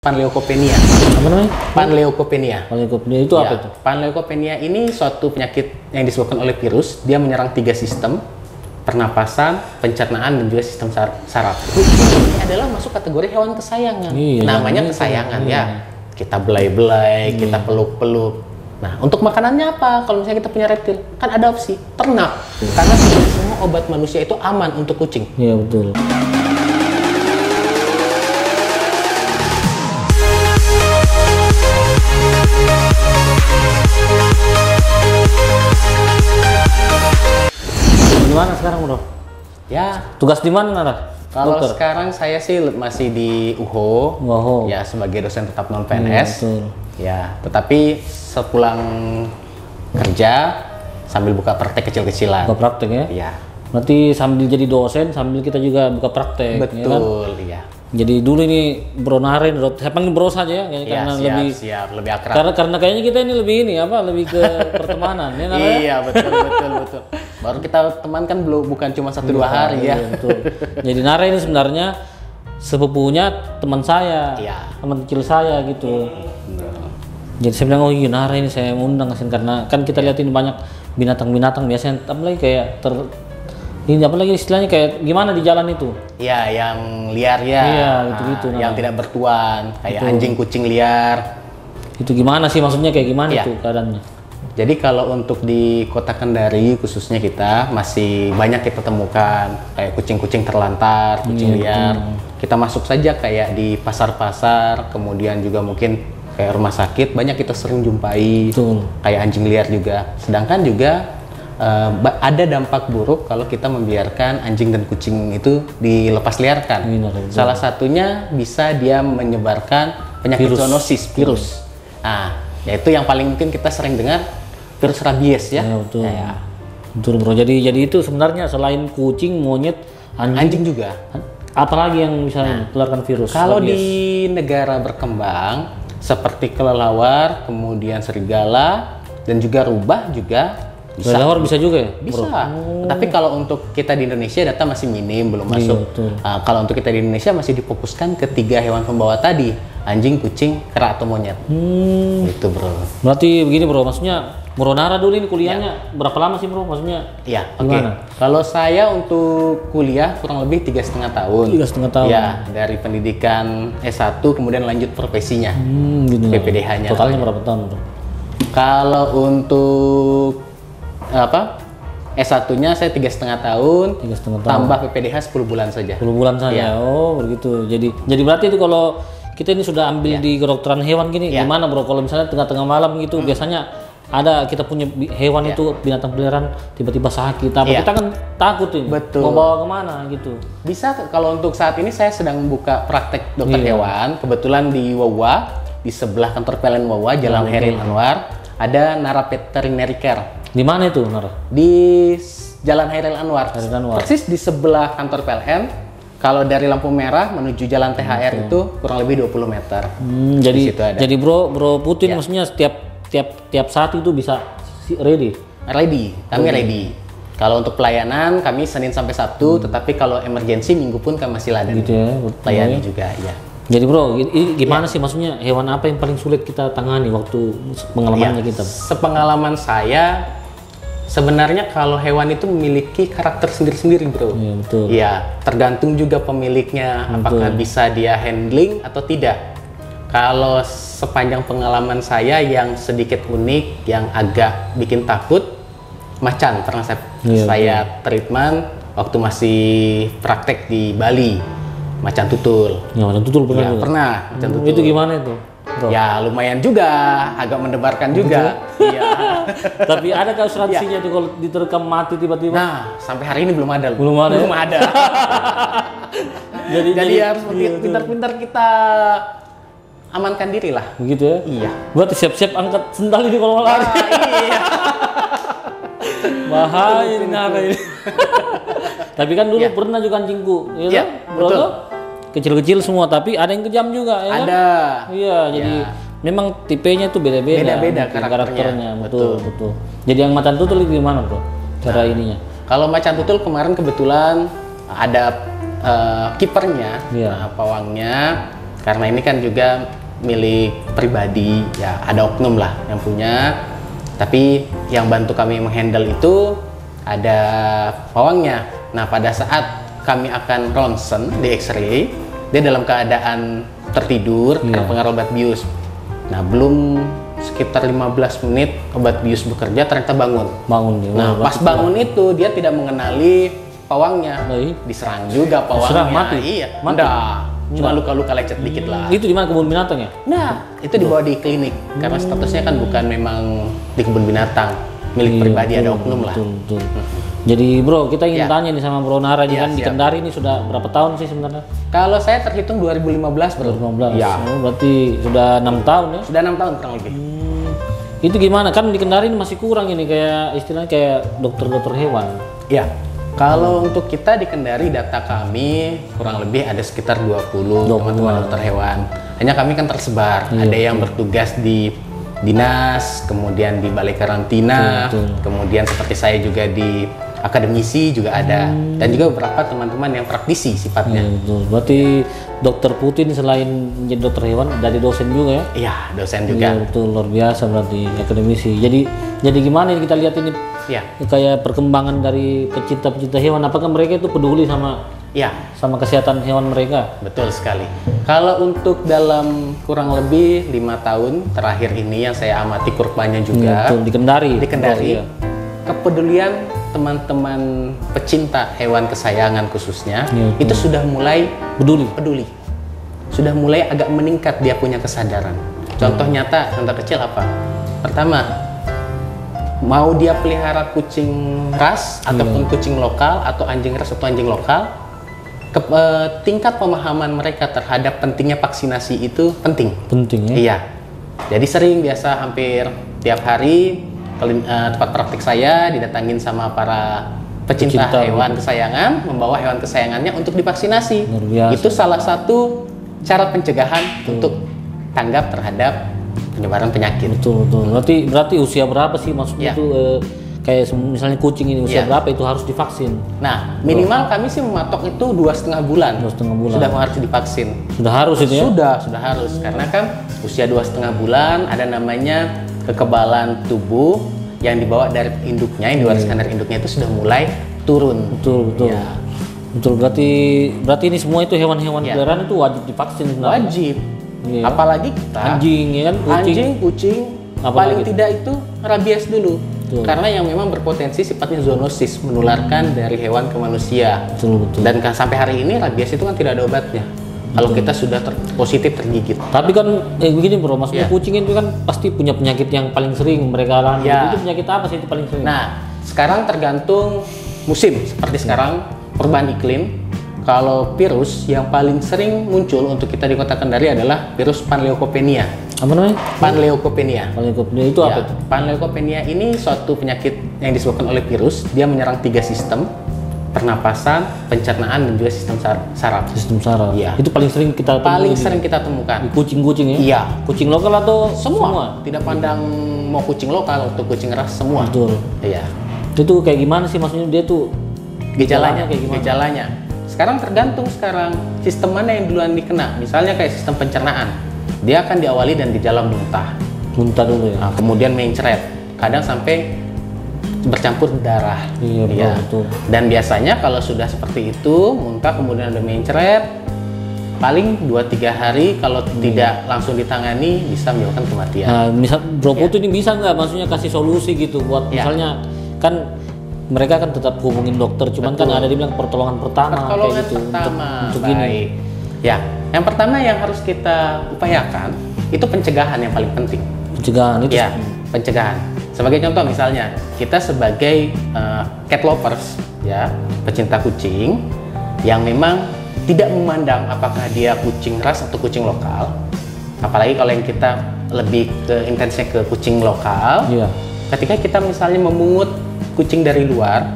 Panleukopenia. Apa namanya? Panleukopenia. Panleukopenia itu apa itu? Panleukopenia ini suatu penyakit yang disebabkan oleh virus. Dia menyerang 3 sistem: pernapasan, pencernaan, dan juga sistem saraf. Ini adalah masuk kategori hewan kesayangan. Iya, namanya kesayangan ya. Kita belai-belai, kita peluk-peluk. Nah, untuk makanannya apa? Kalau misalnya kita punya reptil, kan ada opsi ternak. Karena tidak semua obat manusia itu aman untuk kucing. Iya, betul. Gimana sekarang, Bro? Ya, Tugas di mana, Nara? kalau sekarang saya sih masih di UHO, ya sebagai dosen tetap non PNS. Ya, tetapi sepulang kerja sambil buka praktek kecil-kecilan. Buka praktek ya? Iya. Berarti sambil jadi dosen, sambil kita juga buka praktek. Betul, ya kan? iya. Jadi dulu ini Bro Naren, saya panggil Bro saja ya, karena lebih akrab. Karena kayaknya kita ini lebih lebih ke pertemanan, ya Nara? Iya, betul. Baru kita teman kan bukan cuma 1-2 hari ya. Betul. Jadi Nara ini sebenarnya sepupunya teman saya, teman kecil saya gitu. Jadi saya bilang, oh iya Nara ini saya undang karena kan kita lihat ini banyak binatang-binatang biasanya, apalagi kayak ini apalagi istilahnya kayak gimana di jalan itu? Iya, yang liar ya. Iya, gitu-gitu. Yang tidak bertuan, kayak anjing, kucing liar. Itu gimana sih maksudnya kayak gimana itu keadaannya? Jadi kalau untuk di Kota Kendari khususnya kita masih banyak kita temukan kayak kucing-kucing terlantar, kucing liar. Kita masuk saja kayak di pasar-pasar, kemudian juga mungkin kayak rumah sakit banyak kita sering jumpai. Kayak anjing liar juga. Sedangkan juga ada dampak buruk kalau kita membiarkan anjing dan kucing itu dilepas liarkan. Salah satunya bisa dia menyebarkan penyakit zoonosis, virus. Nah, yaitu yang paling mungkin kita sering dengar virus rabies ya. Betul. Betul, Bro. Jadi itu sebenarnya selain kucing, monyet, anjing juga. Apalagi yang bisa keluarkan virus Kalau rabies? Di negara berkembang seperti kelelawar, kemudian serigala, dan juga rubah juga bisa. Kelelawar bisa juga ya? Bisa. Tapi kalau untuk kita di Indonesia data masih minim, belum masuk. Kalau untuk kita di Indonesia masih difokuskan ke 3 hewan pembawa tadi, anjing, kucing, kera atau monyet. Itu, Bro. Berarti begini, Bro, maksudnya Bro Nara dulu ini kuliahnya berapa lama sih, Bro? Maksudnya gimana? Kalau saya untuk kuliah kurang lebih 3,5 tahun. 3,5 tahun. Ya, dari pendidikan S1 kemudian lanjut profesinya. PPDH-nya. Totalnya berapa tahun, Bro? Kalau untuk S1-nya saya 3,5 tahun, tambah PPDH 10 bulan saja. 10 bulan saja. Oh, begitu. Jadi berarti itu kalau kita ini sudah ambil di kedokteran hewan gini, gimana, Bro? Kalau misalnya tengah-tengah malam gitu, biasanya ada kita punya hewan itu binatang peliharaan tiba-tiba sakit, kita kan takut ini. Mau bawa kemana gitu? Bisa. Kalau untuk saat ini saya sedang buka praktek dokter hewan, kebetulan di Wawa, di sebelah kantor PLN Wawa, Jalan Hairil Anwar, ada Nara Veterinary Care. Di mana itu, Nara? Di Jalan Hairil Anwar. Persis di sebelah kantor PLN. Kalau dari lampu merah menuju Jalan THR itu kurang lebih 20 meter. Jadi Bro Putin maksudnya tiap saat itu bisa ready. Kami ready. Kalau untuk pelayanan kami Senin sampai Sabtu, tetapi kalau emergensi Minggu pun kami masih layani. Gitu ya, layani juga ya. Jadi Bro, gimana sih maksudnya hewan apa yang paling sulit kita tangani waktu pengalamannya kita? Sepengalaman saya, sebenarnya kalau hewan itu memiliki karakter sendiri-sendiri, Bro. Iya, betul. Iya, tergantung juga pemiliknya, apakah bisa dia handling atau tidak. Kalau sepanjang pengalaman saya yang sedikit unik, yang agak bikin takut, macan pernah saya treatment waktu masih praktek di Bali. Macan tutul. Ya, macan tutul pernah juga? Pernah, macan tutul. Itu gimana itu, Bro? Ya lumayan juga, agak mendebarkan juga. Iya. Tapi ada asuransinya tuh kalau diterkam mati tiba-tiba? Nah, sampai hari ini belum ada. Belum ada. Jadi harus pintar-pintar kita amankan diri lah. Begitu ya? Iya. Buat siap-siap angkat sendal ini kalau lari. Iya. Bahaya ini Nara ini. Tapi kan dulu pernah juga anjingku, ya Bro? Betul. Kecil-kecil semua, tapi ada yang kejam juga, ya ada. Kan? Iya, jadi memang tipenya itu beda-beda. Beda-beda karakternya. Betul. Jadi yang macan tutul gimana, Bro? Cara ininya? Kalau macan tutul kemarin kebetulan ada kipernya, pawangnya karena ini kan juga milik pribadi, ya ada oknum lah yang punya. Tapi yang bantu kami menghandle itu ada pawangnya. Nah, pada saat kami akan ronsen di X-ray, dia dalam keadaan tertidur karena pengaruh obat bius. Nah, belum sekitar 15 menit obat bius bekerja, ternyata bangun. Ya. Nah, pas bangun itu dia tidak mengenali pawangnya. Diserang juga pawangnya. Diserang, mati? Iya, enggak. Cuma luka-luka lecet dikit lah. Itu di mana, kebun binatang ya? Nah, itu dibawa di klinik karena statusnya kan bukan memang di kebun binatang, milik pribadi, ada oknum lah. Betul. Jadi bro, kita ingin tanya nih sama Bro Nara, kan di Kendari ini sudah berapa tahun sih sebenarnya? Kalau saya terhitung 2015 bro. 2015. Ya. Berarti sudah 6 tahun ya? Sudah 6 tahun kurang lebih. Itu gimana? Kan di Kendari ini masih kurang ini, kayak istilahnya kayak dokter-dokter hewan. Ya. Kalau untuk kita di Kendari, data kami kurang lebih ada sekitar 20 teman-teman dokter hewan. Hanya kami kan tersebar. Ada yang bertugas di dinas, kemudian di balai karantina, kemudian seperti saya juga di akademisi juga ada, dan juga beberapa teman-teman yang praktisi sifatnya. Berarti dokter Putin selain menjadi dokter hewan, dari dosen juga ya? Iya, dosen juga. Iya, betul, luar biasa berarti akademisi. Jadi gimana ini kita lihat ini? Ya. Kayak perkembangan dari pecinta-pecinta hewan, apakah mereka itu peduli sama kesehatan hewan mereka? Betul sekali. Kalau untuk dalam kurang lebih 5 tahun terakhir ini yang saya amati kurvanya juga di Kendari. Kepedulian teman-teman pecinta hewan kesayangan khususnya itu sudah mulai peduli. Sudah mulai agak meningkat, dia punya kesadaran. Contoh nyata, contoh kecil apa? Pertama, mau dia pelihara kucing ras ataupun kucing lokal atau anjing ras atau anjing lokal, tingkat pemahaman mereka terhadap pentingnya vaksinasi itu penting ya? Iya. Jadi sering, biasa hampir tiap hari tempat praktik saya didatangin sama para pecinta hewan kesayangan, membawa hewan kesayangannya untuk divaksinasi. Itu salah satu cara pencegahan untuk tanggap terhadap penyebaran penyakit. Betul. Berarti usia berapa sih maksudnya itu? Kayak misalnya kucing ini usia berapa itu harus divaksin? Nah, minimal kami sih mematok itu 2,5 bulan. 2,5 bulan. Sudah harus divaksin. Sudah harus itu ya? Sudah harus. Karena kan usia 2,5 bulan ada namanya kekebalan tubuh yang dibawa dari induknya, yang diwariskan dari induknya itu sudah mulai turun. Betul. Ya. Betul, berarti ini semua itu hewan-hewan peliharaan itu wajib divaksin sebenarnya. Wajib. Apalagi kita anjing ya kan, kucing paling tidak itu rabies dulu. Karena yang memang berpotensi sifatnya zoonosis, menularkan dari hewan ke manusia. Betul. Dan sampai hari ini rabies itu kan tidak ada obatnya. Kalau kita sudah positif tergigit. Tapi kan begini bro, maksudnya kucing itu kan pasti punya penyakit yang paling sering mereka alami. Itu penyakit apa sih itu paling sering? Nah, sekarang tergantung musim. Seperti sekarang perubahan iklim. Kalau virus yang paling sering muncul untuk kita di Kota Kendari adalah virus Panleukopenia. Apa namanya? Panleukopenia. Panleukopenia itu apa? Panleukopenia ini suatu penyakit yang disebabkan oleh virus. Dia menyerang 3 sistem: pernapasan, pencernaan, dan juga sistem saraf. Sistem saraf. Iya. Itu paling sering kita temukan. Di kucing-kucing ya? Iya. Kucing lokal atau semua? Tidak pandang mau kucing lokal atau kucing ras, semua. Betul. Iya. Itu kayak gimana sih maksudnya dia tuh? Gejalanya kayak gimana? Gejalanya. Sekarang tergantung sistem mana yang duluan dikena. Misalnya kayak sistem pencernaan. Dia akan diawali dan gejala muntah. Muntah dulu ya? Nah, kemudian mencret. Kadang sampai bercampur darah. Iya. Betul. Dan biasanya kalau sudah seperti itu, muntah kemudian ada mencret, paling 2-3 hari kalau tidak langsung ditangani bisa menyebabkan kematian. Nah, misal Bro Putu ini bisa nggak maksudnya kasih solusi gitu buat misalnya kan mereka kan tetap hubungin dokter, cuman kan ada dibilang pertolongan pertama kayak gitu untuk ini. Ya, yang pertama yang harus kita upayakan itu pencegahan yang paling penting. Pencegahan itu? Ya, pencegahan. Sebagai contoh misalnya, kita sebagai cat lovers, ya, pecinta kucing yang memang tidak memandang apakah dia kucing ras atau kucing lokal. Apalagi kalau yang kita lebih ke intensnya ke kucing lokal. Ketika kita misalnya memungut kucing dari luar,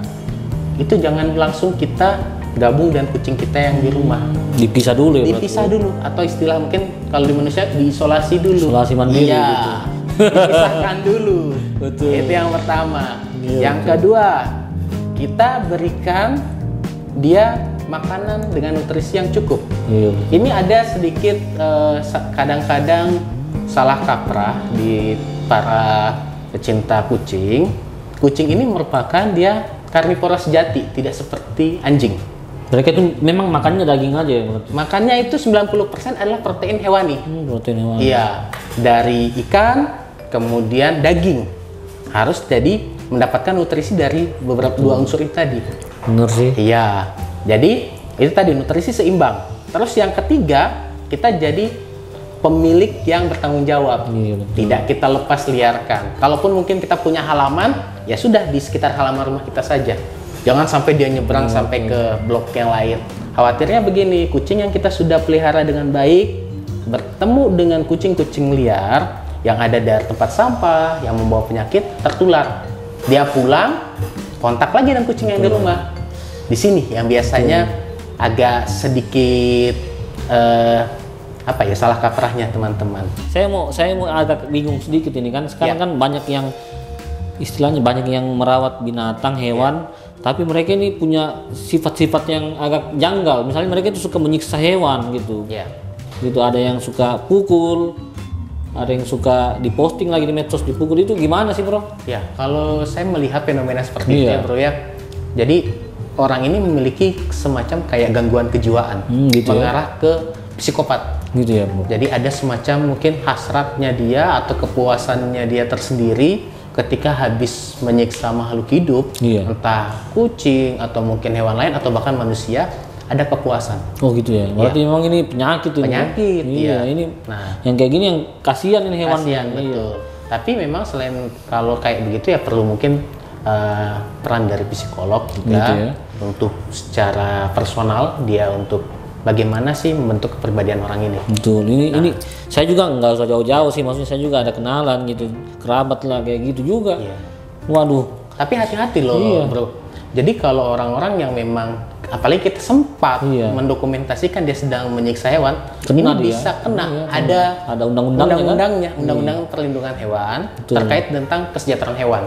itu jangan langsung kita gabung dengan kucing kita yang di rumah. Dipisah dulu ya? Dipisah dulu, atau istilah mungkin kalau di Indonesia diisolasi dulu. Isolasi mandiri gitu. Dipisahkan dulu. Betul. Itu yang pertama. Yang kedua, kita berikan dia makanan dengan nutrisi yang cukup. Iya. Ini ada sedikit kadang-kadang salah kaprah di para pecinta kucing. Kucing ini merupakan dia karnivora sejati, tidak seperti anjing. Mereka itu memang makannya daging aja ya? Makannya itu 90% adalah protein hewani. Protein hewani. Iya, dari ikan, kemudian daging. Harus jadi mendapatkan nutrisi dari beberapa dua unsur itu tadi. Bener sih. Iya, jadi itu tadi nutrisi seimbang. Terus yang ketiga, kita jadi pemilik yang bertanggung jawab. Iya, betul. Tidak kita lepas liarkan. Kalaupun mungkin kita punya halaman, ya sudah di sekitar halaman rumah kita saja. Jangan sampai dia nyebrang sampai ke blok yang lain. Khawatirnya begini, kucing yang kita sudah pelihara dengan baik bertemu dengan kucing-kucing liar yang ada dari tempat sampah yang membawa penyakit, tertular. Dia pulang, kontak lagi dengan kucing yang di rumah. Di sini yang biasanya agak sedikit salah kaprahnya teman-teman. Saya mau agak bingung sedikit ini kan. Sekarang kan banyak yang istilahnya banyak yang merawat binatang, hewan, tapi mereka ini punya sifat-sifat yang agak janggal. Misalnya mereka itu suka menyiksa hewan gitu. Gitu, ada yang suka pukul, ada yang suka diposting lagi di medsos dipukul. Itu gimana sih, Bro? Ya, kalau saya melihat fenomena seperti itu ya, Bro ya. Jadi orang ini memiliki semacam kayak gangguan kejiwaan, gitu mengarah ke psikopat. Gitu ya, Bro. Jadi ada semacam mungkin hasratnya dia atau kepuasannya dia tersendiri ketika habis menyiksa makhluk hidup, entah kucing atau mungkin hewan lain atau bahkan manusia, ada kepuasan. Oh gitu ya. Berarti memang ini penyakit itu. Penyakit, iya. Ini yang kayak gini yang kasihan ini hewan. Kasihan, betul. Tapi memang selain kalau kayak begitu ya perlu mungkin peran dari psikolog juga gitu ya. Untuk secara personal dia untuk bagaimana sih membentuk kepribadian orang ini. Betul. Ini saya juga nggak usah jauh-jauh sih, maksudnya saya juga ada kenalan gitu, kerabat lah kayak gitu juga. Waduh. Tapi hati-hati loh, Bro. Jadi kalau orang-orang yang memang apalagi kita sempat mendokumentasikan dia sedang menyiksa hewan, ini bisa kena. Ada undang-undangnya, undang-undang perlindungan hewan terkait tentang kesejahteraan hewan.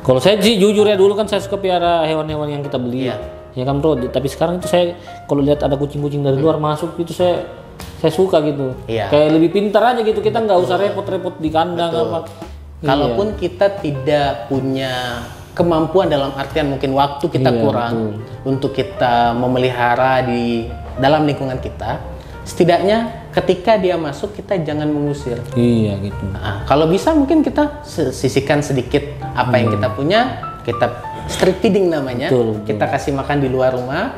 Kalau saya sih jujur ya, dulu kan saya suka piara hewan-hewan yang kita beli. Ya kan, Bro, tapi sekarang itu saya kalau lihat ada kucing-kucing dari luar masuk itu saya suka gitu. Kayak lebih pintar aja gitu, kita nggak usah repot-repot di kandang apa. Kalaupun kita tidak punya kemampuan dalam artian mungkin waktu kita kurang untuk kita memelihara di dalam lingkungan kita, setidaknya ketika dia masuk kita jangan mengusir. Iya gitu. Nah, kalau bisa mungkin kita sisihkan sedikit apa yang kita punya, kita street feeding namanya. Kita kasih makan di luar rumah,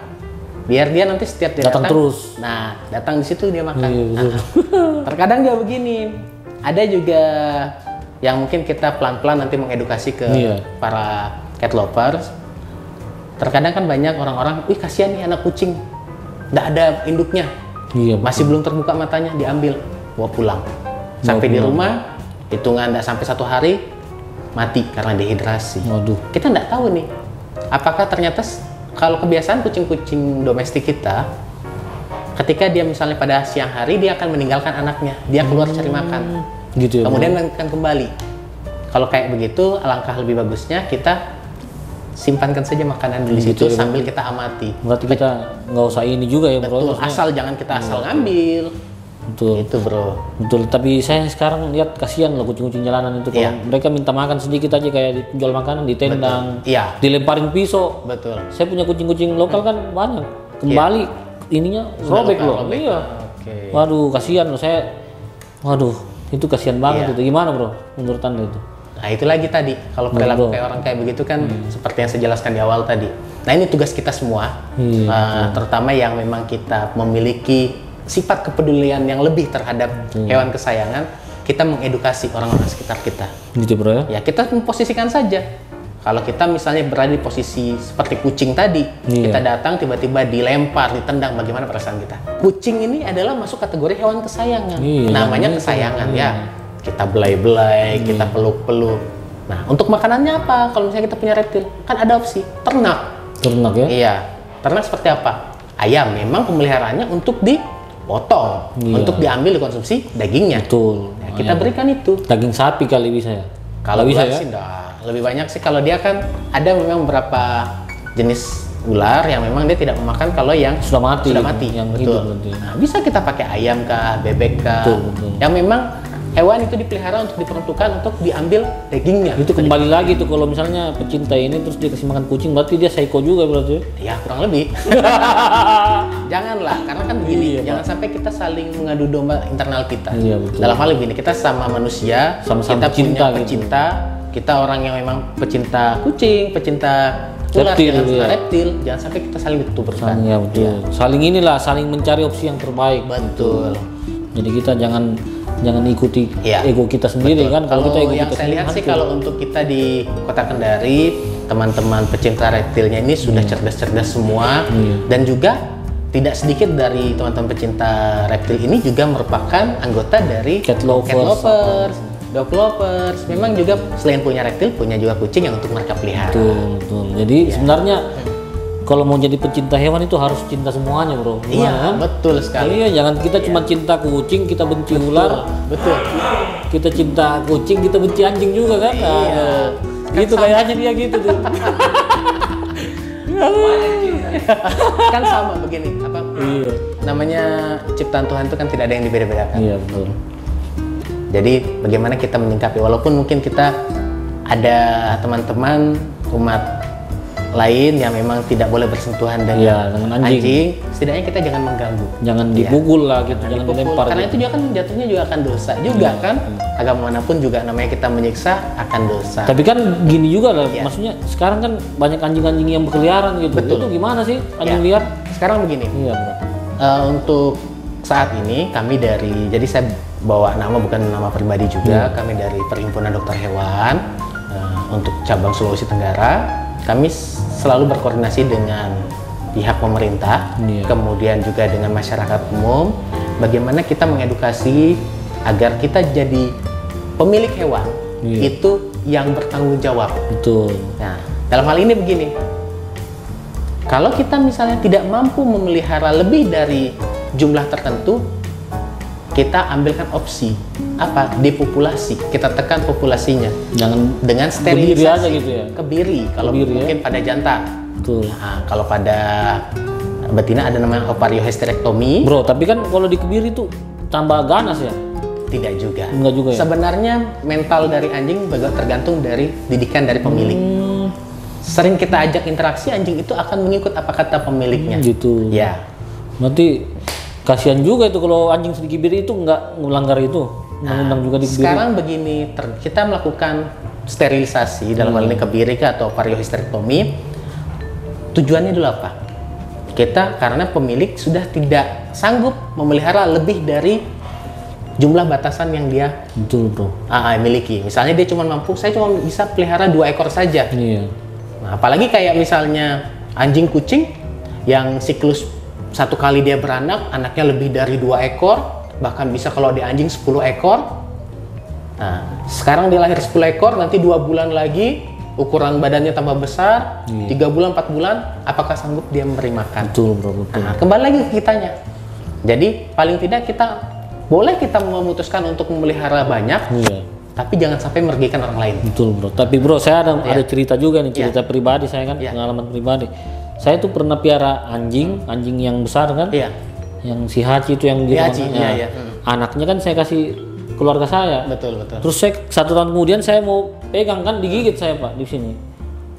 biar dia nanti setiap dia datang terus. Nah, datang di situ dia makan. Terkadang dia begini. Ada juga yang mungkin kita pelan-pelan nanti mengedukasi ke para cat lovers. Terkadang kan banyak orang-orang, wih kasihan nih anak kucing, nggak ada induknya, masih belum terbuka matanya, diambil, bawa pulang. Sampai di rumah, hitungan nggak sampai 1 hari, mati karena dehidrasi. Kita nggak tahu nih, apakah ternyata kalau kebiasaan kucing-kucing domestik kita, ketika dia misalnya pada siang hari dia akan meninggalkan anaknya, dia keluar cari makan, kemudian akan kembali. Kalau kayak begitu, alangkah lebih bagusnya kita simpankan saja makanan di situ sambil kita amati. Berarti kita nggak usah ini juga ya, Bro. Betul, asal jangan kita asal ngambil. Betul. Itu, Bro. Betul, tapi saya sekarang lihat kasihan loh kucing-kucing jalanan itu. Kalau mereka minta makan sedikit aja kayak jual makanan ditendang, dilemparin pisau. Betul. Saya punya kucing-kucing lokal kan banyak. Kembali ininya robek loh. Iya. Waduh, kasihan loh saya. Waduh, itu kasihan banget itu. Gimana, Bro? Menurut Anda itu? Nah, itu lagi tadi. Kalau perilaku kayak orang kayak begitu kan seperti yang saya jelaskan di awal tadi. Nah, ini tugas kita semua. Terutama yang memang kita memiliki sifat kepedulian yang lebih terhadap hewan kesayangan, kita mengedukasi orang-orang sekitar kita. Gitu, Bro ya? Ya, kita memposisikan saja. Kalau kita misalnya berada di posisi seperti kucing tadi, kita datang tiba-tiba dilempar, ditendang, bagaimana perasaan kita? Kucing ini adalah masuk kategori hewan kesayangan. Namanya kesayangan ya. Kita belai-belai, kita peluk-peluk. Nah, untuk makanannya apa? Kalau misalnya kita punya reptil, kan ada opsi ternak. Ternak ya? Iya. Ternak seperti apa? Ayam memang pemeliharaannya untuk dipotong, untuk diambil dikonsumsi dagingnya. Betul. Nah, kita berikan itu. Daging sapi kali bisa ya? Kalau bisa ya? Sih enggak. Lebih banyak sih kalau dia kan ada memang beberapa jenis ular yang memang dia tidak memakan kalau yang sudah mati. Yang hidup betul. berarti. Nah, bisa kita pakai ayam kah, bebek kah, Betul. yang memang hewan itu dipelihara untuk diperuntukkan untuk diambil dagingnya. Itu kembali lagi tuh kalau misalnya pecinta ini terus dia kasih makan kucing, berarti dia psycho juga berarti. Ya kurang lebih. Janganlah, karena kan begini, jangan sampai kita saling mengadu domba internal kita. Iya, betul. Dalam hal begini, kita sama manusia, Sama-sama kita pecinta punya pecinta, kita orang yang memang pecinta kucing, pecinta ular, Reptil, pecinta iya. reptil, jangan sampai kita saling dituburkan. Iya betul. Saling inilah, saling mencari opsi yang terbaik. Betul. Jadi kita jangan ikuti Iya. ego kita sendiri kan. Kalau kita ego yang kita saya sendiri lihat sih, hancur. kalau untuk kita di Kota Kendari, teman-teman pecinta reptilnya ini sudah cerdas-cerdas semua, dan juga tidak sedikit dari teman-teman pecinta reptil ini juga merupakan anggota dari Cat lovers. dog lovers. Memang juga selain punya reptil, punya juga kucing yang untuk mereka pelihara. Betul. Jadi sebenarnya kalau mau jadi pecinta hewan itu harus cinta semuanya, bro. Gimana, Iya, kan? betul sekali. Iya, jangan kita cuma cinta kucing, kita benci ular. Betul. Kita cinta kucing, kita benci anjing juga kan? Iya. Gitu kayaknya dia gitu tuh. Kan sama begini, apa? Iya. Namanya ciptaan Tuhan itu kan tidak ada yang dibeda-bedakan. Iya betul. Jadi bagaimana kita menyikapi, walaupun mungkin kita ada teman-teman umat lain yang memang tidak boleh bersentuhan dengan dengan anjing. setidaknya kita jangan mengganggu. Jangan dipukul lah gitu, jangan Dipukul. dilempar. Karena gitu. itu juga kan jatuhnya juga akan dosa juga kan. Agama manapun juga namanya kita menyiksa akan dosa. Tapi kan gini juga lah, Iya. maksudnya sekarang kan banyak anjing-anjing yang berkeliaran gitu. Betul. Itu gimana sih anjing Ya. liar? Sekarang begini, Iya bro. untuk saat ini kami dari, jadi saya bawa nama bukan nama pribadi juga, kami dari Perhimpunan Dokter Hewan untuk cabang Sulawesi Tenggara. Kami selalu berkoordinasi dengan pihak pemerintah, Iya. kemudian juga dengan masyarakat umum, bagaimana kita mengedukasi agar kita jadi pemilik hewan Iya. itu yang bertanggung jawab. Betul. Nah, dalam hal ini begini, kalau kita misalnya tidak mampu memelihara lebih dari jumlah tertentu, kita ambilkan opsi apa? Depopulasi. Kita tekan populasinya Jangan dengan Kebiri sterilisasi. aja gitu ya? Kebiri kalau Kebiri, mungkin pada jantan. betul. Nah, kalau pada betina ada namanya ovariohysterektomi. Bro, tapi kan kalau di kebiri itu tambah ganas ya? Tidak juga. Enggak juga ya? Sebenarnya mental dari anjing tergantung dari didikan dari pemilik. Sering kita ajak interaksi, anjing itu akan mengikut apa kata pemiliknya. Gitu. Ya. Berarti kasihan juga itu kalau anjing di kebiri itu nggak melanggar itu. Undang-undang juga di kebiri. Sekarang begini, kita melakukan sterilisasi dalam hal ini kebiri atau ovariohysterektomi. Tujuannya dulu apa? Kita karena pemilik sudah tidak sanggup memelihara lebih dari jumlah batasan yang dia Betul bro. miliki. Misalnya dia cuma mampu, saya cuma bisa pelihara 2 ekor saja. Iya. Nah, apalagi kayak misalnya anjing kucing yang siklus 1 kali dia beranak, anaknya lebih dari 2 ekor, bahkan bisa kalau di anjing 10 ekor. Nah, sekarang dia lahir 10 ekor, nanti 2 bulan lagi ukuran badannya tambah besar, 3 bulan 4 bulan, apakah sanggup dia memberi makan? Betul bro, betul. Nah, kembali lagi ke kitanya. Jadi paling tidak kita memutuskan untuk memelihara banyak, Iya. tapi jangan sampai merugikan orang lain. Betul bro. Tapi bro, saya ada cerita juga nih, cerita pribadi saya kan, Iya. pengalaman pribadi. Saya tuh pernah piara anjing yang besar kan, Iya. yang si Haji itu yang di Haji, rumahnya. iya. Anaknya kan saya kasih keluarga saya. Betul, betul. Terus saya 1 tahun kemudian saya mau pegang kan, digigit saya pak di sini,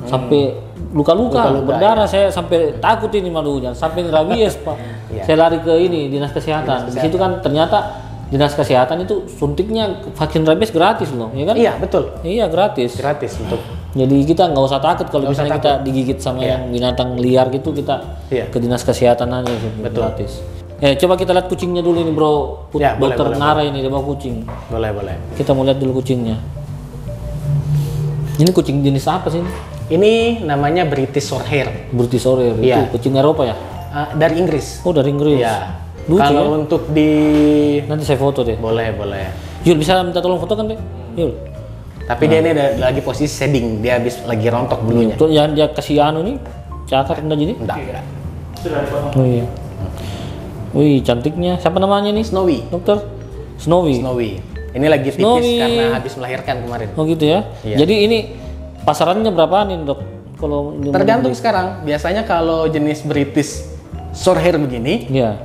sampai luka-luka berdarah. Saya sampai takut ini malunya, sampai rabies pak. Iya. Saya lari ke ini dinas kesehatan. Di situ kan ternyata dinas kesehatan itu suntiknya vaksin rabies gratis loh, ya kan? Iya, betul. Iya gratis. Gratis untuk Jadi kita nggak usah takut kalau Nggak usah misalnya kita digigit sama yang binatang liar gitu, kita Iya. ke dinas kesehatan aja gitu, gratis. Coba kita lihat kucingnya dulu ini bro. Ya, boleh, Dokter boleh, Nara ini dia bawa kucing. boleh. Kita mau lihat dulu kucingnya. Ini kucing jenis apa sih? Ini namanya British Shorthair. British Shorthair. Iya. Itu kucing Eropa ya? Dari Inggris. Oh dari Inggris. Iya. Lucu Kalau ya? untuk di Nanti saya foto deh. boleh. Yul bisa minta tolong foto kan deh? Yul. Tapi dia ini lagi posisi shading, dia habis lagi rontok bulunya. Tuh yang dia kasih anu nih, cakar enggak jadi? Enggak. Oh iya. Wih cantiknya. Siapa namanya nih? Snowy. Dokter? Snowy. Ini lagi tipis Snowy. karena habis melahirkan kemarin. Oh gitu ya. Iya. Jadi ini pasarannya berapaan ini dok? kalau tergantung sekarang. Biasanya kalau jenis British Shorthair begini, ya.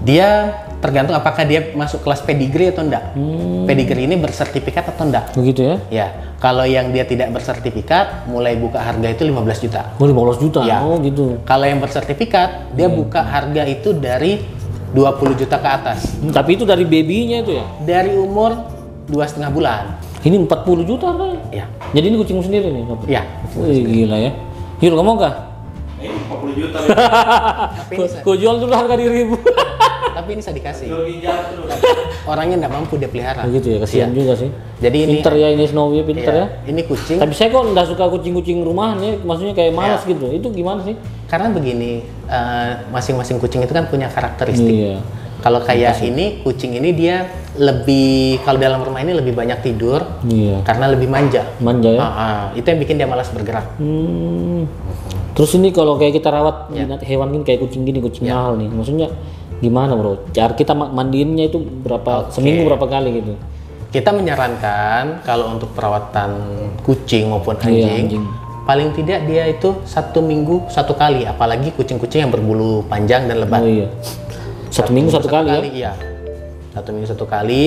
Dia tergantung apakah dia masuk kelas pedigree atau enggak. Pedigree ini bersertifikat atau enggak. Begitu ya? Ya, kalau yang dia tidak bersertifikat, mulai buka harga itu 15 juta. Oh, 15 juta? Ya. Oh gitu. Kalau yang bersertifikat, dia buka harga itu dari 20 juta ke atas. Tapi itu dari babynya itu ya? Dari umur 2,5 bulan. Ini 40 juta harganya? Ya. Jadi ini kucing sendiri nih? Ya. Wih, gila ya. Yul, kamu mau kah? Ini 40 juta. Tapi ini Kau jual dulu harga dirimu. tapi ini saya dikasih. Lebih jatuh. Orangnya nggak mampu dia pelihara. Begitu ya, kasihan juga sih. Jadi ini Pinter ya ini Snowy, pinter ya, ya. ini kucing. Tapi saya kok nggak suka kucing-kucing rumahan ya, maksudnya kayak malas gitu. Itu gimana sih? Karena begini, masing-masing kucing itu kan punya karakteristik. Iya. Kalau kayak ini, kucing ini dia lebih, kalau dalam rumah ini lebih banyak tidur, Iya. karena lebih manja. Manja ya. Itu yang bikin dia malas bergerak. Terus ini kalau kayak kita rawat hewan gini kayak kucing gini, kucing mahal nih. Maksudnya gimana bro? Cara kita mandiinnya itu berapa seminggu berapa kali gitu? Kita menyarankan kalau untuk perawatan kucing maupun Iya, anjing, paling tidak dia itu 1 minggu 1 kali, apalagi kucing-kucing yang berbulu panjang dan lebat. Oh iya. Satu minggu satu kali ya? Iya. 1 minggu 1 kali.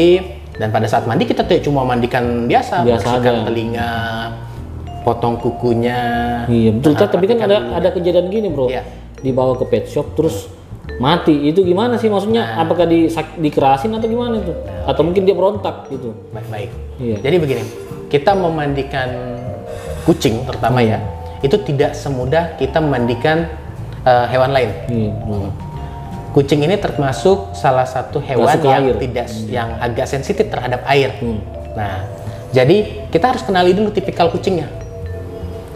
Dan pada saat mandi kita tidak cuma mandikan biasa bersihkan aja. telinga, potong kukunya. Iya betul. Tapi kan rapikan ada kejadian gini bro. Iya. Dibawa ke pet shop terus mati. Itu gimana sih maksudnya? Apakah dikerasin atau gimana itu? Atau mungkin dia berontak gitu? Baik. Iya. Jadi begini, kita memandikan kucing terutama ya, itu tidak semudah kita memandikan hewan lain. Iya. Kucing ini termasuk salah satu hewan suka yang air. yang agak sensitif terhadap air. Nah, jadi kita harus kenali dulu tipikal kucingnya.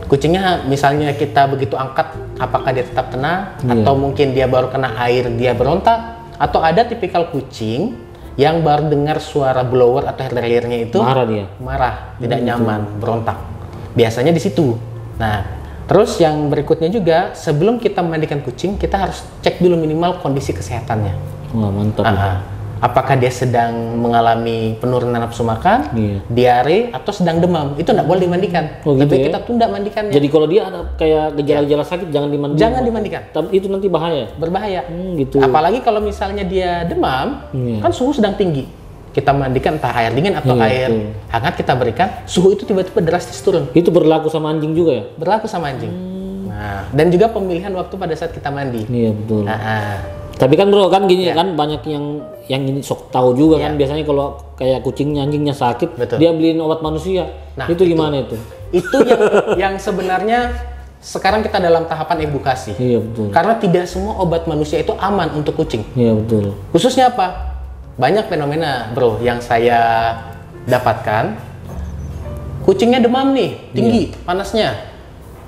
Kucingnya misalnya kita begitu angkat, apakah dia tetap tenang, atau mungkin dia baru kena air dia berontak, atau ada tipikal kucing yang baru dengar suara blower atau hair dryernya itu Marah dia. tidak nyaman, berontak. Biasanya di situ. Nah, terus yang berikutnya juga, sebelum kita memandikan kucing, kita harus cek dulu minimal kondisi kesehatannya. Wah mantap. Apakah dia sedang mengalami penurunan nafsu makan, diare, atau sedang demam? Itu nggak boleh dimandikan. Oh, gitu Lebih ya? kita tunda mandikannya. Jadi kalau dia ada kayak gejala-gejala sakit jangan dimandikan. Jangan dimandikan. Tapi itu nanti bahaya. Berbahaya. Gitu. Apalagi kalau misalnya dia demam, kan suhu sedang tinggi. Kita mandikan entah air dingin atau air hangat kita berikan, suhu itu tiba-tiba drastis turun. Itu berlaku sama anjing juga ya? Berlaku sama anjing. Nah, dan juga pemilihan waktu pada saat kita mandi. Iya betul. Nah, Tapi kan bro kan gini kan banyak yang ini sok tahu juga kan biasanya kalau kayak kucingnya anjingnya sakit dia beliin obat manusia. Nah, itu gimana itu? Itu yang sebenarnya sekarang kita dalam tahapan edukasi. Iya betul. Karena tidak semua obat manusia itu aman untuk kucing. Iya betul. Khususnya apa? Banyak fenomena bro yang saya dapatkan. Kucingnya demam nih, tinggi panasnya.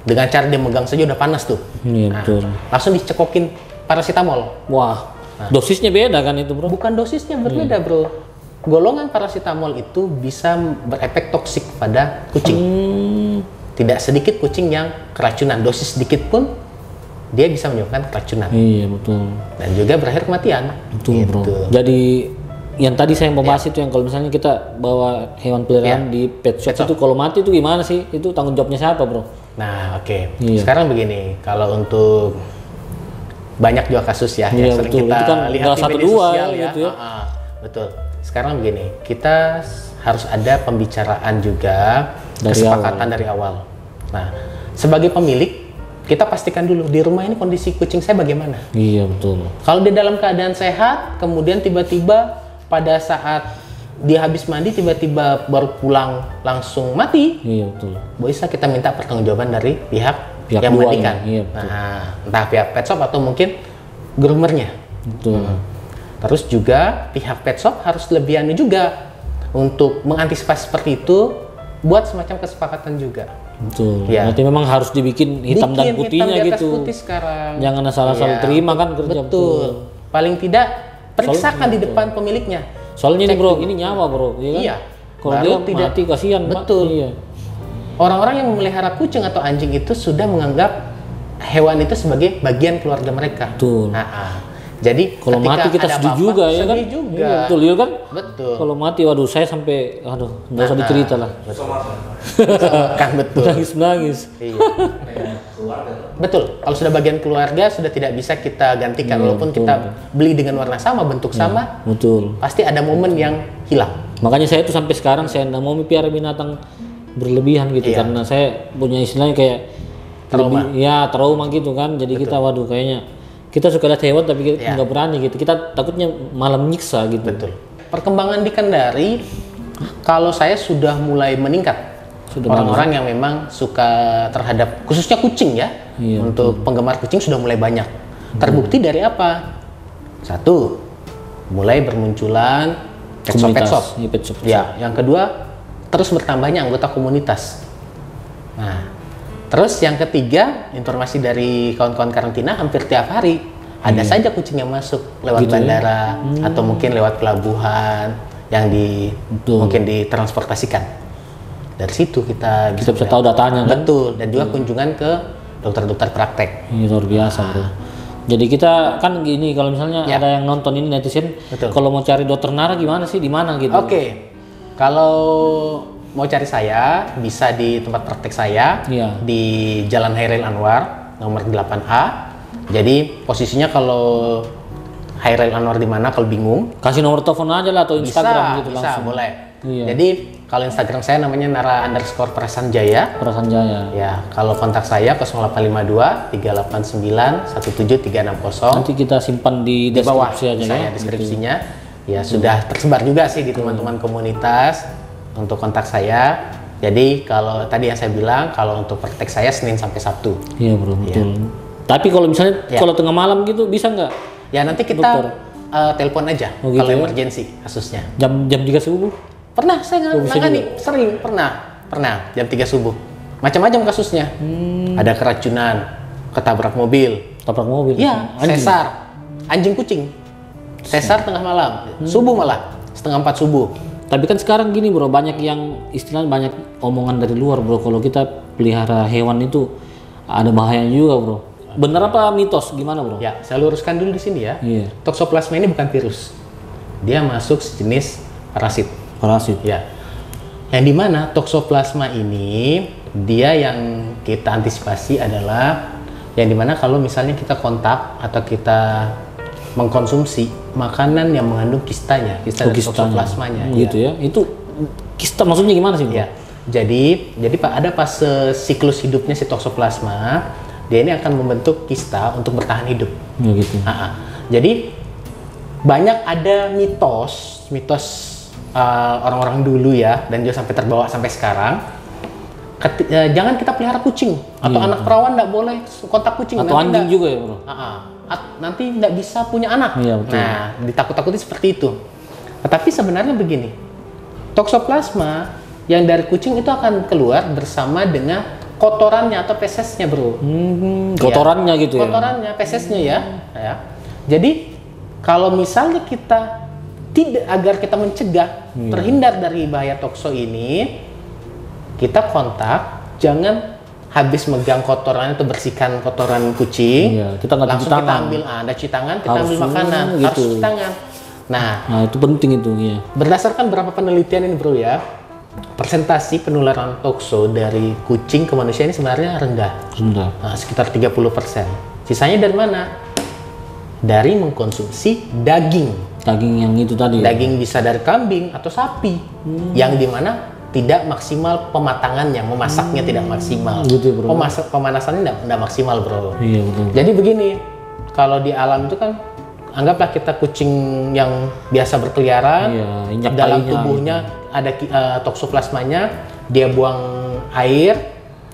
Dengan cara dia megang saja udah panas tuh. Iya betul. Langsung dicekokin paracetamol. Wah, dosisnya beda kan itu bro? Bukan dosisnya berbeda bro. Golongan paracetamol itu bisa berefek toksik pada kucing. Tidak sedikit kucing yang keracunan. Dosis sedikit pun dia bisa menyebabkan keracunan. Iya betul. Dan juga berakhir kematian. Betul bro. Jadi yang tadi saya mau bahas itu yang kalau misalnya kita bawa hewan peliharaan di pet shop itu kalau mati itu gimana sih? Itu tanggung jawabnya siapa bro? Nah oke. Sekarang begini, kalau untuk banyak juga kasus ya yang sering kita itu kan lihat di satu media dua sosial ya. gitu ya. Betul. Sekarang begini, kita harus ada pembicaraan juga, Dari kesepakatan dari awal. Nah, sebagai pemilik, kita pastikan dulu di rumah ini kondisi kucing saya bagaimana. Iya betul. Kalau dia dalam keadaan sehat, kemudian tiba-tiba pada saat dia habis mandi tiba-tiba baru pulang langsung mati. Iya betul. Bisa kita minta pertanggungjawaban dari pihak yang dua memandikan. ya. Iya, betul. Nah, entah pihak pet shop atau mungkin groomernya. Betul. Terus juga pihak pet shop harus lebih anu juga untuk mengantisipasi seperti itu, buat semacam kesepakatan juga. Betul. Ya. Berarti memang harus dibikin hitam dan putihnya hitam di atas gitu. putih sekarang. Jangan asal-asal terima kan kerja. Betul. Paling tidak periksakan di depan pemiliknya. Soalnya ini bro, ini nyawa bro, ya kan? Iya. Kalau dia mati kasihan. Betul. Iya. Orang-orang yang memelihara kucing atau anjing itu sudah menganggap hewan itu sebagai bagian keluarga mereka. Betul. Nah, Jadi kalau ketika mati kita ada sedih apa-apa, juga ya kan? sedih juga. Iya, betul ya kan? Betul. Kalau mati waduh saya sampai nggak usah dicerita lah. Kan betul. Nangis. Iya. Betul. Kalau sudah bagian keluarga sudah tidak bisa kita gantikan walaupun kita beli dengan warna sama, bentuk sama, Betul. pasti ada momen yang hilang. Makanya saya tuh sampai sekarang saya nggak mau piara binatang berlebihan gitu karena saya punya istilahnya kayak Trauma. trauma gitu kan. Jadi kita waduh kayaknya kita suka lihat hewan tapi kita nggak berani gitu. Kita takutnya malah menyiksa gitu. Betul. Perkembangan di Kendari kalau saya sudah mulai meningkat. Orang-orang yang memang suka terhadap khususnya kucing ya. Iya, untuk penggemar kucing sudah mulai banyak. Terbukti dari apa? Satu, mulai bermunculan pet shop. Iya, pet shop. Ya, yang kedua terus bertambahnya anggota komunitas. Nah, terus yang ketiga, informasi dari kawan-kawan karantina hampir tiap hari ada saja kucing yang masuk lewat Gitu bandara atau mungkin lewat pelabuhan yang mungkin ditransportasikan. Dari situ kita bisa tahu datanya kan. Betul, dan juga kunjungan ke dokter-dokter praktek. Ini luar biasa bro. Jadi kita kan gini kalau misalnya ada yang nonton ini netizen, kalau mau cari dokter Nara gimana sih, di mana gitu? Oke. Kalau mau cari saya, bisa di tempat praktek saya di Jalan Hairil Anwar, nomor 8A. Jadi posisinya kalau Hairil Anwar di mana kalau bingung, kasih nomor telepon aja lah atau Instagram gitu bisa, langsung. boleh. Iya. Jadi kalau Instagram saya namanya Nara_Prasanjaya. Prasanjaya. Ya, kalau kontak saya 0852 389 17360. Nanti kita simpan di bawah deskripsi aja saya ya. deskripsinya. Ya sudah tersebar juga sih di teman-teman komunitas untuk kontak saya. Jadi kalau tadi yang saya bilang kalau untuk praktek saya Senin sampai Sabtu. Iya bro, betul. Tapi kalau misalnya kalau tengah malam gitu bisa nggak? Ya nanti kita telepon aja gitu kalau ya? emergency kasusnya. Jam 3 subuh? Pernah saya nangani, sering pernah jam 3 subuh. Macam-macam kasusnya. Ada keracunan, ketabrak mobil. Tabrak mobil? Iya, sesar, anjing kucing. Sesar tengah malam, subuh malah, 3:30 subuh. Tapi kan sekarang gini bro, banyak yang istilahnya banyak omongan dari luar bro. Kalau kita pelihara hewan itu ada bahayanya juga bro. Bener apa mitos? Gimana bro? Ya, saya luruskan dulu di sini ya. Iya. Toxoplasma ini bukan virus. Dia masuk sejenis parasit. Parasit. Ya. Yang dimana toxoplasma ini dia yang kita antisipasi adalah yang dimana kalau misalnya kita kontak atau kita mengkonsumsi makanan yang mengandung kistanya, kista dari toxoplasmanya. Gitu ya. Itu kista maksudnya gimana sih bro? Ya. Jadi ada fase siklus hidupnya si toxoplasma. Dia ini akan membentuk kista untuk bertahan hidup. Ya gitu. Jadi banyak ada mitos orang-orang dulu ya, dan juga sampai terbawa sampai sekarang. Jangan kita pelihara kucing atau anak perawan nggak boleh kontak kucing. Atau anjing juga ya bro? Nanti nggak bisa punya anak. Iya, betul. Nah, ditakut-takuti seperti itu. Tetapi sebenarnya begini, toxoplasma yang dari kucing itu akan keluar bersama dengan kotorannya atau fesesnya bro. Kotorannya gitu ya? Kotorannya, fesesnya ya. Jadi kalau misalnya kita agar kita mencegah terhindar dari bahaya tokso ini, kita kontak, jangan habis megang kotorannya atau bersihkan kotoran kucing, kita nggak langsung kita ambil, ada cuci tangan, kita ambil makanan, gitu. harus cuci tangan. Nah, itu penting itu ya. Berdasarkan beberapa penelitian ini bro ya, persentasi penularan tokso dari kucing ke manusia ini sebenarnya rendah. Sekitar 30%. Sisanya dari mana? Dari mengkonsumsi daging. Daging yang itu tadi. Daging bisa dari kambing atau sapi, yang dimana tidak maksimal pematangannya, memasaknya tidak maksimal. Gitu, bro. Pemanasannya tidak maksimal bro. Iya betul. Jadi begini, kalau di alam itu kan, anggaplah kita kucing yang biasa berkeliaran, dalam tubuhnya ada toxoplasmanya, dia buang air,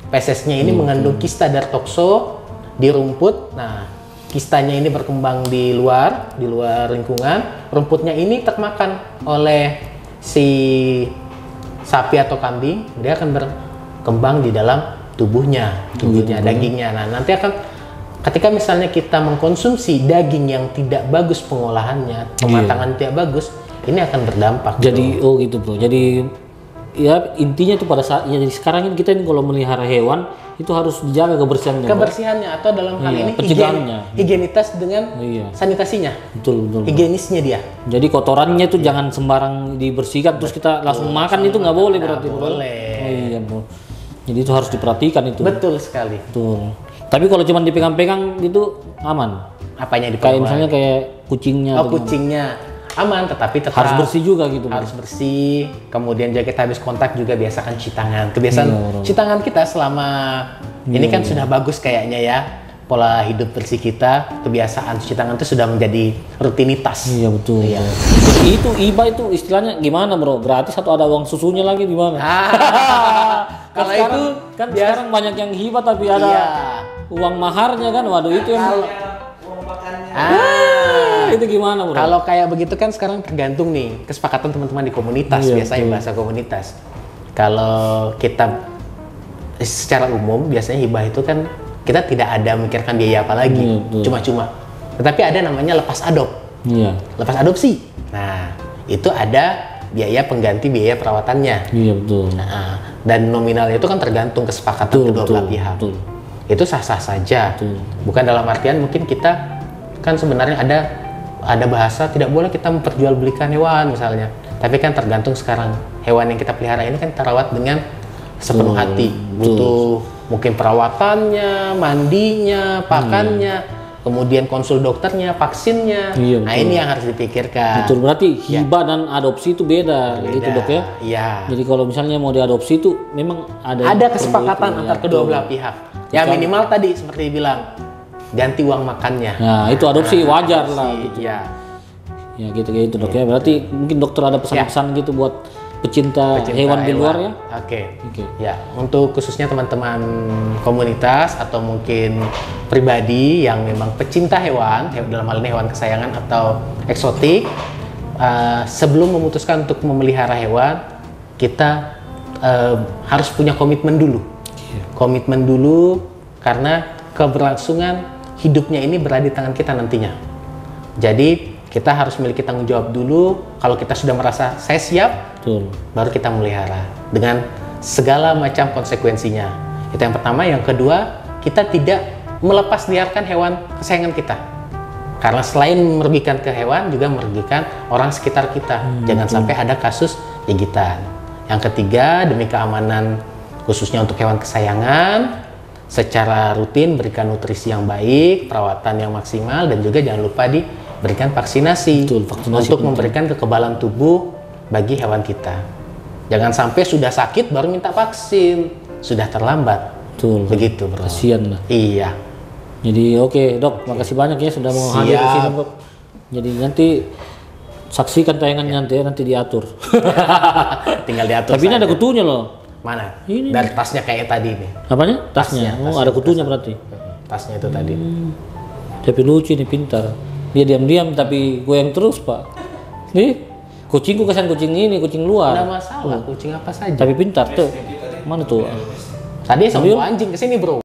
fesesnya ini mengandung kista dari tokso di rumput. Nah, kistanya ini berkembang di luar lingkungan, rumputnya ini termakan oleh si sapi atau kambing, dia akan berkembang di dalam tubuhnya, dagingnya. Nah, nanti akan ketika misalnya kita mengkonsumsi daging yang tidak bagus pengolahannya, pematangan tidak bagus, ini akan berdampak. Jadi bro. gitu bro. Jadi ya intinya itu pada saat ya, jadi sekarang ini kita ini kalau melihara hewan itu harus dijaga kebersihannya. Kebersihannya atau dalam hal Iya, ini pencegahannya. higienitas dengan Iya. sanitasinya. Betul. Higienisnya dia. Jadi kotorannya itu jangan sembarang dibersihkan terus kita langsung makan itu nggak boleh berarti bro. Boleh. Oh, iya bro. Jadi itu harus diperhatikan itu. Betul sekali. Betul. Tapi kalau cuma dipegang-pegang itu aman. Apanya Kayak diperlukan? misalnya kayak kucingnya. Oh, atau kucingnya aman, tetapi tetap harus bersih juga gitu. Bro. harus bersih. Kemudian juga kita habis kontak juga biasakan cuci tangan. Kebiasaan Iya, cuci tangan kita selama ini kan sudah bagus kayaknya ya. Pola hidup bersih kita, kebiasaan cuci tangan itu sudah menjadi rutinitas. Iya betul. Iya. Jadi itu IBA itu istilahnya gimana bro? Gratis atau ada uang susunya lagi gimana? Kan Kalau sekarang, itu kan sekarang banyak yang hibah tapi ada iya. uang maharnya kan. Waduh itu yang Uang makannya. itu gimana bro? Kalau kayak begitu kan sekarang tergantung nih kesepakatan teman-teman di komunitas, Iya, biasanya bahasa komunitas. Kalau kita secara umum biasanya hibah itu kan kita tidak ada memikirkan biaya apa lagi, Iya, betul. cuma-cuma. Tetapi ada namanya lepas adop, Iya. lepas adopsi. Nah, itu ada biaya pengganti biaya perawatannya. Iya betul. Nah, dan nominalnya itu kan tergantung kesepakatan Betul, kedua betul, belah pihak. betul. Itu sah-sah saja. Betul. Bukan dalam artian mungkin kita kan sebenarnya ada bahasa tidak boleh kita memperjualbelikan hewan misalnya. Tapi kan tergantung sekarang hewan yang kita pelihara ini kan terawat dengan sepenuh Betul, hati. Butuh mungkin perawatannya, mandinya, pakannya, kemudian konsul dokternya, vaksinnya. Iya, Nah, betul. ini yang harus dipikirkan. Betul berarti hibah dan adopsi itu beda, Beda. gitu dok ya. Iya. Jadi kalau misalnya mau diadopsi itu memang Ada kesepakatan itu, antar ya, kedua betul. belah pihak. Ya minimal tadi seperti dibilang ganti uang makannya. Nah itu adopsi wajar lah. Gitu. Iya. Ya gitu dok ya. Berarti mungkin dokter ada pesan-pesan gitu buat pecinta, Pecinta hewan di luar ya. Oke. Oke. Ya, untuk khususnya teman-teman komunitas atau mungkin pribadi yang memang pecinta hewan, dalam hal ini hewan kesayangan atau eksotik, sebelum memutuskan untuk memelihara hewan, kita harus punya komitmen dulu. Komitmen dulu karena keberlangsungan hidupnya ini berada di tangan kita nantinya. Jadi kita harus memiliki tanggung jawab dulu. Kalau kita sudah merasa saya siap, Betul. baru kita melihara dengan segala macam konsekuensinya. Itu yang pertama. Yang kedua, kita tidak melepas liarkan hewan kesayangan kita. Karena selain merugikan ke hewan, juga merugikan orang sekitar kita. Jangan sampai ada kasus gigitan. Yang ketiga, demi keamanan khususnya untuk hewan kesayangan, secara rutin berikan nutrisi yang baik, perawatan yang maksimal, dan juga jangan lupa diberikan vaksinasi, Betul, vaksinasi untuk penting. memberikan kekebalan tubuh bagi hewan kita. Jangan sampai sudah sakit baru minta vaksin, sudah terlambat. Betul. Begitu bro. Kasian lah. Iya. Jadi oke dok, makasih banyak ya sudah mau hadir di Siap. sini dok. Jadi nanti saksikan tayangannya nanti diatur. Tinggal diatur. Tapi ini ada saja. kutunya loh. Mana? Ini. Dari tasnya kayak tadi nih. Apanya? Tasnya. Oh ada kutunya berarti. Tasnya itu tadi. Tapi lucu nih pintar. Dia diam-diam tapi goyang terus pak. Nih kucingku kasihan kucing ini kucing Nggak luar. masalah, kucing apa saja. Tapi pintar tuh. Mana tuh? Tadi sama anjing kesini bro.